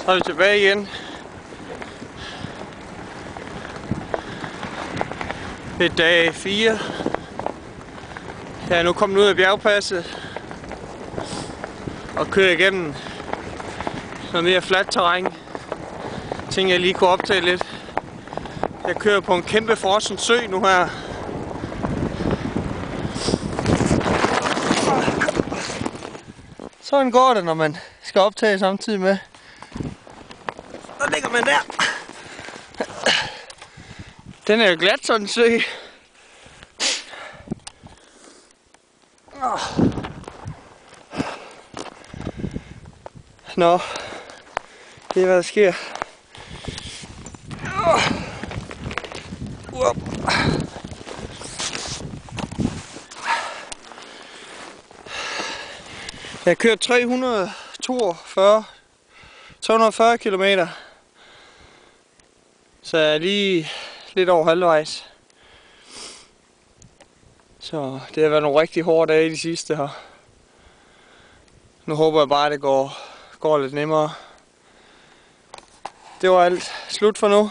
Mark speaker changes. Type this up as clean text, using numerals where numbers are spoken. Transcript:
Speaker 1: Så er vi tilbage igen. Det er dag 4. Jeg er nu kommet ud af bjergpasset og kører igennem noget mere fladt terræn. Jeg tænkte, jeg lige kunne optage lidt. Jeg kører på en kæmpe frossen sø nu her. Sådan går det, når man skal optage samtidig med. Der ligger man der. Den er jo glat, sådan en sø. Nå, det er hvad der sker. Jeg har kørt 340 kilometer, så jeg er lige lidt over halvvejs. Så det har været nogle rigtig hårde dage de sidste her. Nu håber jeg bare, at det går lidt nemmere. Det var alt slut for nu.